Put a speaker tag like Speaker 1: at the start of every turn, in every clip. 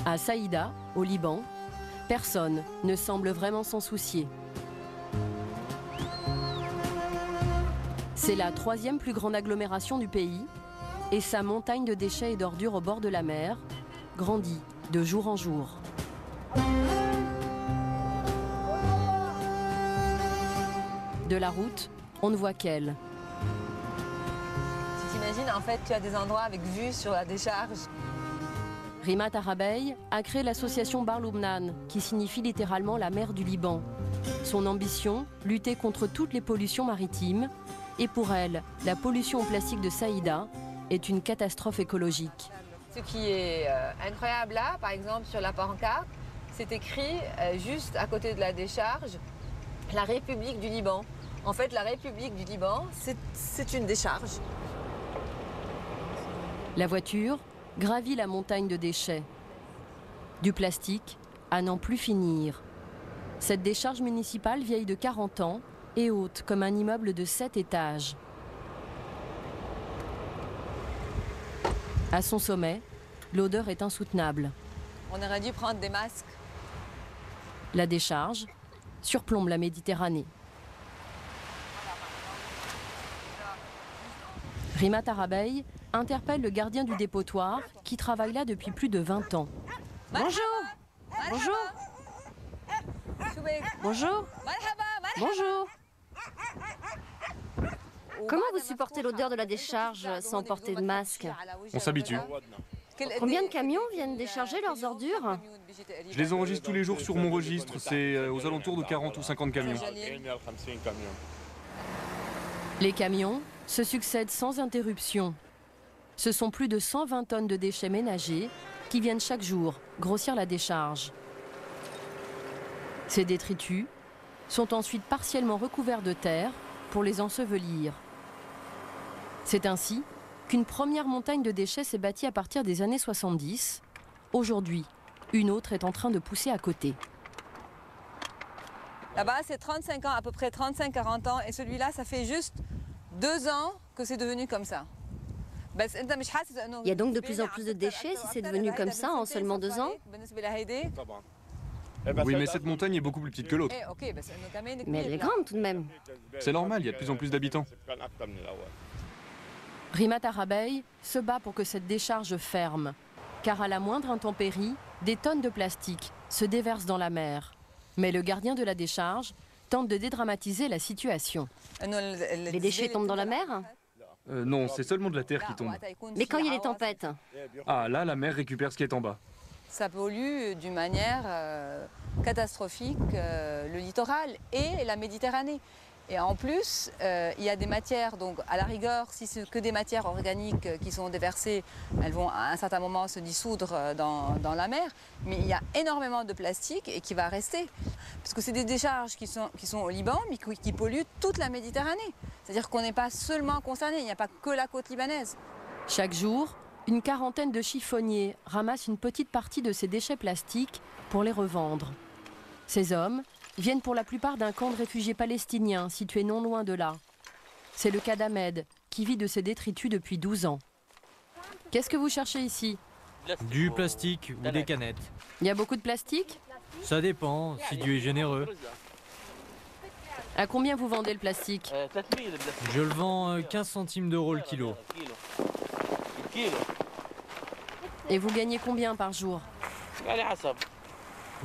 Speaker 1: À Saïda, au Liban, personne ne semble vraiment s'en soucier. C'est la troisième plus grande agglomération du pays et sa montagne de déchets et d'ordures au bord de la mer grandit de jour en jour. De la route, on ne voit qu'elle.
Speaker 2: Tu t'imagines, en fait, tu as des endroits avec vue sur la décharge.
Speaker 1: Rimat Arabey a créé l'association Bar Loubnan, qui signifie littéralement la mer du Liban. Son ambition, lutter contre toutes les pollutions maritimes. Et pour elle, la pollution au plastique de Saïda est une catastrophe écologique.
Speaker 2: Ce qui est incroyable là, par exemple, sur la pancarte, c'est écrit juste à côté de la décharge, la République du Liban. En fait, la République du Liban, c'est une décharge.
Speaker 1: La voiture gravit la montagne de déchets. Du plastique à n'en plus finir. Cette décharge municipale vieille de 40 ans et haute comme un immeuble de 7 étages. À son sommet, l'odeur est insoutenable.
Speaker 2: On aurait dû prendre des masques.
Speaker 1: La décharge surplombe la Méditerranée. Rimat Arabey interpelle le gardien du dépotoir qui travaille là depuis plus de 20 ans.
Speaker 3: Bonjour. Bonjour. Bonjour. Bonjour. Comment vous supportez l'odeur de la décharge sans porter de masque?
Speaker 4: On s'habitue.
Speaker 3: Combien de camions viennent décharger leurs ordures?
Speaker 4: Je les enregistre tous les jours sur mon registre, c'est aux alentours de 40 ou 50 camions.
Speaker 1: Les camions se succèdent sans interruption. Ce sont plus de 120 tonnes de déchets ménagers qui viennent chaque jour grossir la décharge. Ces détritus sont ensuite partiellement recouverts de terre pour les ensevelir. C'est ainsi qu'une première montagne de déchets s'est bâtie à partir des années 70. Aujourd'hui, une autre est en train de pousser à côté.
Speaker 2: Là-bas, c'est 35 ans, à peu près 35-40 ans, et celui-là, ça fait juste 2 ans que c'est devenu comme ça.
Speaker 3: Il y a donc de plus en plus de déchets si c'est devenu comme ça en seulement 2 ans?
Speaker 4: Oui, mais cette montagne est beaucoup plus petite que l'autre.
Speaker 3: Mais elle est grande tout de même.
Speaker 4: C'est normal, il y a de plus en plus d'habitants.
Speaker 1: Rimat Arabey se bat pour que cette décharge ferme, car à la moindre intempérie, des tonnes de plastique se déversent dans la mer. Mais le gardien de la décharge tente de dédramatiser la situation.
Speaker 3: Les déchets tombent dans la mer?
Speaker 4: Non, c'est seulement de la terre qui tombe.
Speaker 3: Mais quand il y a des tempêtes?
Speaker 4: Ah, là, la mer récupère ce qui est en bas.
Speaker 2: Ça pollue d'une manière catastrophique le littoral et la Méditerranée. Et en plus, il y a des matières, donc à la rigueur, si c'est que des matières organiques qui sont déversées, elles vont à un certain moment se dissoudre dans la mer. Mais il y a énormément de plastique et qui va rester. Parce que c'est des décharges qui sont au Liban, mais qui polluent toute la Méditerranée. C'est-à-dire qu'on n'est pas seulement concerné, il n'y a pas que la côte libanaise.
Speaker 1: Chaque jour, une quarantaine de chiffonniers ramassent une petite partie de ces déchets plastiques pour les revendre. Ces hommes viennent pour la plupart d'un camp de réfugiés palestiniens situé non loin de là. C'est le cas d'Ahmed, qui vit de ces détritus depuis 12 ans. Qu'est-ce que vous cherchez ici?
Speaker 5: Du plastique ou des canettes.
Speaker 1: Il y a beaucoup de plastique?
Speaker 5: Ça dépend, si Dieu est généreux.
Speaker 1: À combien vous vendez le plastique?
Speaker 5: Je le vends 15 centimes d'euros le kilo.
Speaker 1: Et vous gagnez combien par jour?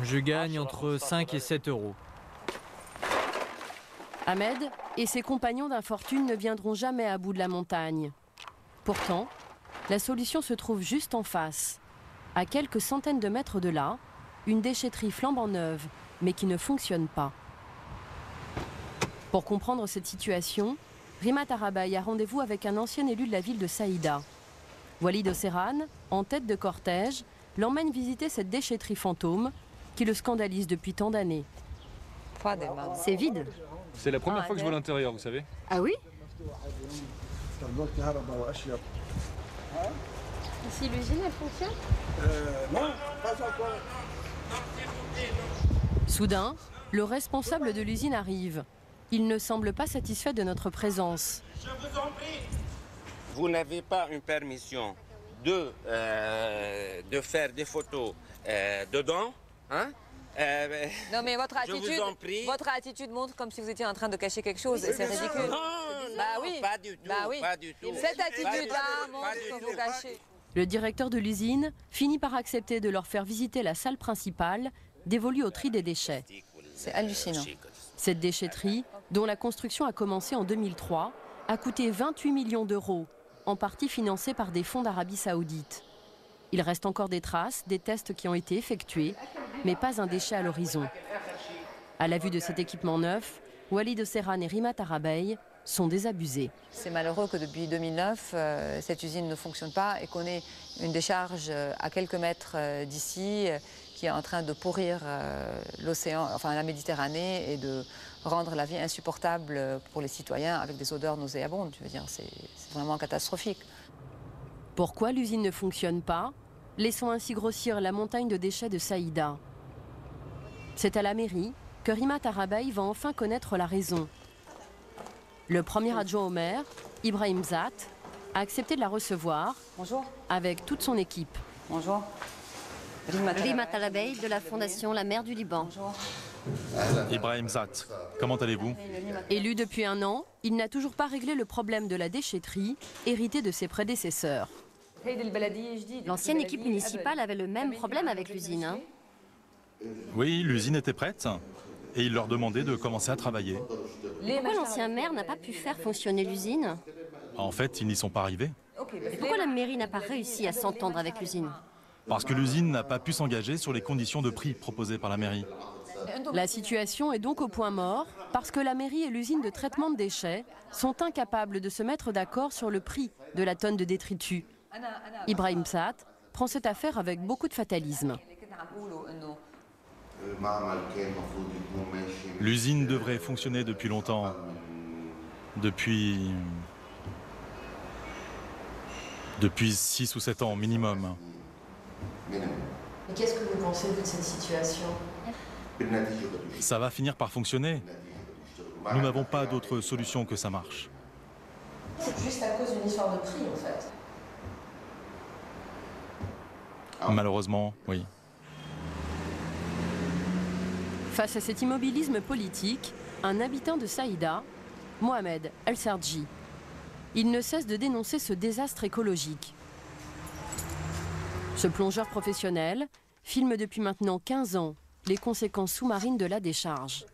Speaker 5: Je gagne entre 5 et 7 euros.
Speaker 1: Ahmed et ses compagnons d'infortune ne viendront jamais à bout de la montagne. Pourtant, la solution se trouve juste en face. À quelques centaines de mètres de là, une déchetterie flambant neuve, mais qui ne fonctionne pas. Pour comprendre cette situation, Rimat Arabey a rendez-vous avec un ancien élu de la ville de Saïda. Walid Osseran, en tête de cortège, l'emmène visiter cette déchetterie fantôme qui le scandalise depuis tant d'années.
Speaker 3: C'est vide.
Speaker 4: C'est la première fois que je vois l'intérieur, vous savez.
Speaker 3: Ah oui?
Speaker 6: Ici, l'usine, elle fonctionne?
Speaker 7: Non, pas encore.
Speaker 1: Soudain, le responsable de l'usine arrive. Il ne semble pas satisfait de notre présence.
Speaker 7: Je vous en prie. Vous n'avez pas une permission
Speaker 8: de faire des photos dedans. Hein?
Speaker 2: Non mais
Speaker 8: votre
Speaker 2: attitude montre comme si vous étiez en train de cacher quelque chose et c'est ridicule.
Speaker 8: Non, pas du tout, pas du tout.
Speaker 2: Cette attitude-là montre que vous cachez.
Speaker 1: Le directeur de l'usine finit par accepter de leur faire visiter la salle principale dévolue au tri des déchets.
Speaker 2: C'est hallucinant.
Speaker 1: Cette déchetterie, dont la construction a commencé en 2003, a coûté 28 millions d'euros, en partie financée par des fonds d'Arabie Saoudite. Il reste encore des traces, des tests qui ont été effectués, mais pas un déchet à l'horizon. À la vue de cet équipement neuf, Walid Serran et Rimat Arabey sont désabusés.
Speaker 2: C'est malheureux que depuis 2009, cette usine ne fonctionne pas et qu'on ait une décharge à quelques mètres d'ici qui est en train de pourrir l'océan, enfin la Méditerranée et de rendre la vie insupportable pour les citoyens avec des odeurs nauséabondes. Je veux dire, c'est vraiment catastrophique.
Speaker 1: Pourquoi l'usine ne fonctionne pas? Laissons ainsi grossir la montagne de déchets de Saïda. C'est à la mairie que Rimat Arabey va enfin connaître la raison. Le premier adjoint au maire, Ibrahim Zat, a accepté de la recevoir.
Speaker 2: Bonjour.
Speaker 1: Avec toute son équipe.
Speaker 2: Bonjour.
Speaker 3: Rimat Arabey de la Fondation La Mer du Liban.
Speaker 2: Bonjour.
Speaker 9: Ibrahim Zat, comment allez-vous?
Speaker 1: Élu depuis 1 an, il n'a toujours pas réglé le problème de la déchetterie, hérité de ses prédécesseurs.
Speaker 3: L'ancienne équipe municipale avait le même problème avec l'usine. Hein?
Speaker 9: Oui, l'usine était prête et il leur demandait de commencer à travailler.
Speaker 3: Pourquoi l'ancien maire n'a pas pu faire fonctionner l'usine?
Speaker 9: En fait, ils n'y sont pas arrivés.
Speaker 3: Et pourquoi la mairie n'a pas réussi à s'entendre avec l'usine?
Speaker 9: Parce que l'usine n'a pas pu s'engager sur les conditions de prix proposées par la mairie.
Speaker 1: La situation est donc au point mort parce que la mairie et l'usine de traitement de déchets sont incapables de se mettre d'accord sur le prix de la tonne de détritus. Ibrahim Zat prend cette affaire avec beaucoup de fatalisme.
Speaker 9: L'usine devrait fonctionner depuis longtemps. Depuis 6 ou 7 ans minimum.
Speaker 1: Et qu'est-ce que vous pensez de cette situation?
Speaker 9: Ça va finir par fonctionner. Nous n'avons pas d'autre solution que ça marche.
Speaker 1: C'est juste à cause d'une histoire de prix en fait.
Speaker 9: Malheureusement, oui.
Speaker 1: Face à cet immobilisme politique, un habitant de Saïda, Mohamed El Sardji, il ne cesse de dénoncer ce désastre écologique. Ce plongeur professionnel filme depuis maintenant 15 ans les conséquences sous-marines de la décharge.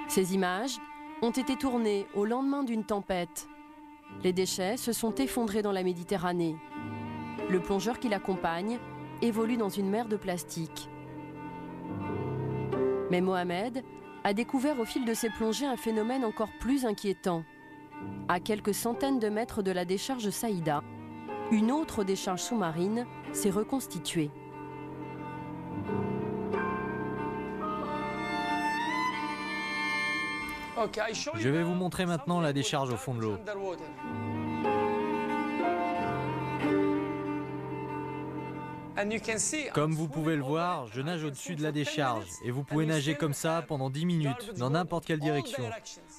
Speaker 1: Ces images ont été tournées au lendemain d'une tempête. Les déchets se sont effondrés dans la Méditerranée. Le plongeur qui l'accompagne évolue dans une mer de plastique. Mais Mohamed a découvert au fil de ses plongées un phénomène encore plus inquiétant. À quelques centaines de mètres de la décharge Saïda, une autre décharge sous-marine s'est reconstituée.
Speaker 5: Je vais vous montrer maintenant la décharge au fond de l'eau. Comme vous pouvez le voir, je nage au-dessus de la décharge et vous pouvez nager comme ça pendant 10 minutes dans n'importe quelle direction.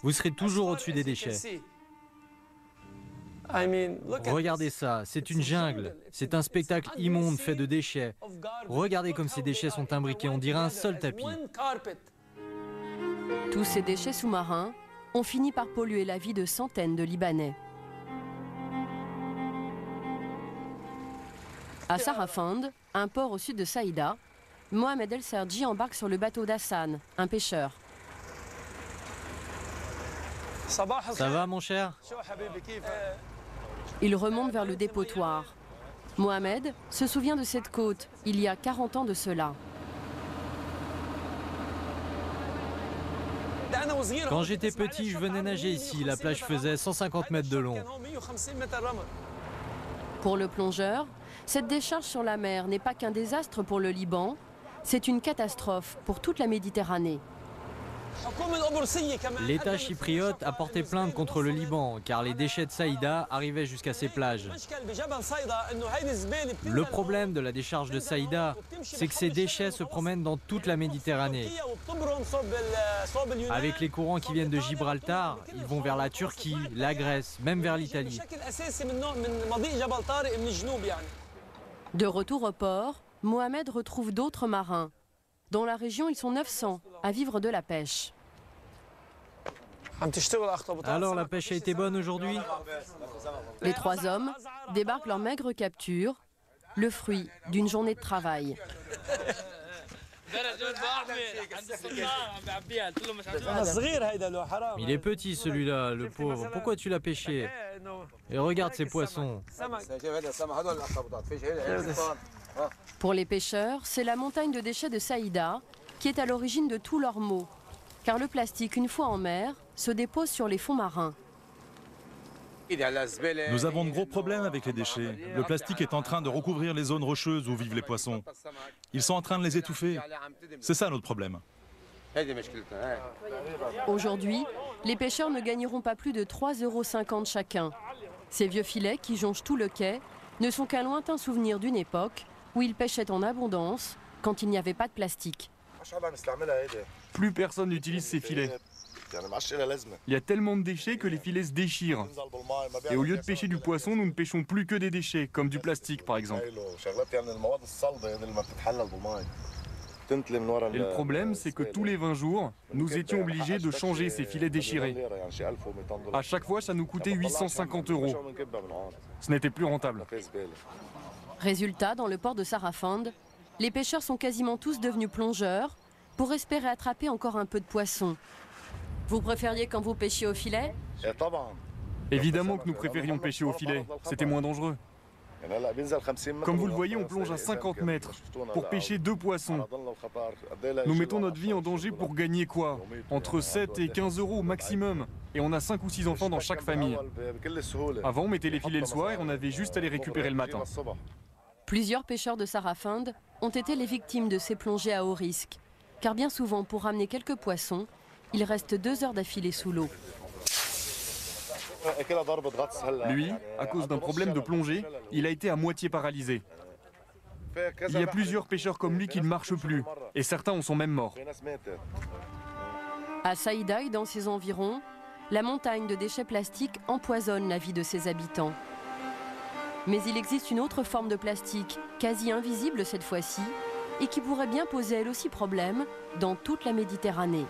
Speaker 5: Vous serez toujours au-dessus des déchets. Regardez ça, c'est une jungle. C'est un spectacle immonde fait de déchets. Regardez comme ces déchets sont imbriqués, on dirait un seul tapis.
Speaker 1: Tous ces déchets sous-marins ont fini par polluer la vie de centaines de Libanais. À Sarafand, un port au sud de Saïda, Mohamed El Sardji embarque sur le bateau d'Hassan, un pêcheur.
Speaker 5: Ça va mon cher?
Speaker 1: Il remonte vers le dépotoir. Mohamed se souvient de cette côte, il y a 40 ans de cela.
Speaker 5: Quand j'étais petit, je venais nager ici. La plage faisait 150 mètres de long.
Speaker 1: Pour le plongeur, cette décharge sur la mer n'est pas qu'un désastre pour le Liban, c'est une catastrophe pour toute la Méditerranée.
Speaker 5: L'État chypriote a porté plainte contre le Liban car les déchets de Saïda arrivaient jusqu'à ces plages. Le problème de la décharge de Saïda, c'est que ces déchets se promènent dans toute la Méditerranée. Avec les courants qui viennent de Gibraltar, ils vont vers la Turquie, la Grèce, même vers l'Italie.
Speaker 1: De retour au port, Mohamed retrouve d'autres marins. Dans la région, ils sont 900 à vivre de la pêche.
Speaker 5: Alors la pêche a été bonne aujourd'hui?
Speaker 1: Les 3 hommes débarquent leur maigre capture, le fruit d'une journée de travail.
Speaker 5: Il est petit celui-là, le pauvre. Pourquoi tu l'as pêché? Et regarde ces poissons.
Speaker 1: Pour les pêcheurs, c'est la montagne de déchets de Saïda qui est à l'origine de tous leurs maux. Car le plastique, une fois en mer, se dépose sur les fonds marins.
Speaker 9: Nous avons de gros problèmes avec les déchets. Le plastique est en train de recouvrir les zones rocheuses où vivent les poissons. Ils sont en train de les étouffer. C'est ça notre problème.
Speaker 1: Aujourd'hui, les pêcheurs ne gagneront pas plus de 3,50 € chacun. Ces vieux filets qui jonchent tout le quai ne sont qu'un lointain souvenir d'une époque où ils pêchaient en abondance quand il n'y avait pas de plastique.
Speaker 4: Plus personne n'utilise ces filets. Il y a tellement de déchets que les filets se déchirent. Et au lieu de pêcher du poisson, nous ne pêchons plus que des déchets, comme du plastique par exemple. Et le problème, c'est que tous les 20 jours, nous étions obligés de changer ces filets déchirés. À chaque fois, ça nous coûtait 850 €. Ce n'était plus rentable.
Speaker 1: Résultat, dans le port de Sarafand, les pêcheurs sont quasiment tous devenus plongeurs pour espérer attraper encore un peu de poisson. Vous préfériez quand vous pêchiez au filet?
Speaker 4: Évidemment que nous préférions pêcher au filet, c'était moins dangereux. Comme vous le voyez, on plonge à 50 mètres pour pêcher 2 poissons. Nous mettons notre vie en danger pour gagner quoi? Entre 7 et 15 € au maximum. Et on a 5 ou 6 enfants dans chaque famille. Avant, on mettait les filets le soir et on avait juste à les récupérer le matin.
Speaker 1: Plusieurs pêcheurs de Sarafand ont été les victimes de ces plongées à haut risque. Car bien souvent, pour ramener quelques poissons, il reste 2 heures d'affilée sous l'eau.
Speaker 4: Lui, à cause d'un problème de plongée, il a été à moitié paralysé. Il y a plusieurs pêcheurs comme lui qui ne marchent plus, et certains en sont même morts.
Speaker 1: À Saïda et dans ses environs, la montagne de déchets plastiques empoisonne la vie de ses habitants. Mais il existe une autre forme de plastique, quasi invisible cette fois-ci, et qui pourrait bien poser elle aussi problème dans toute la Méditerranée.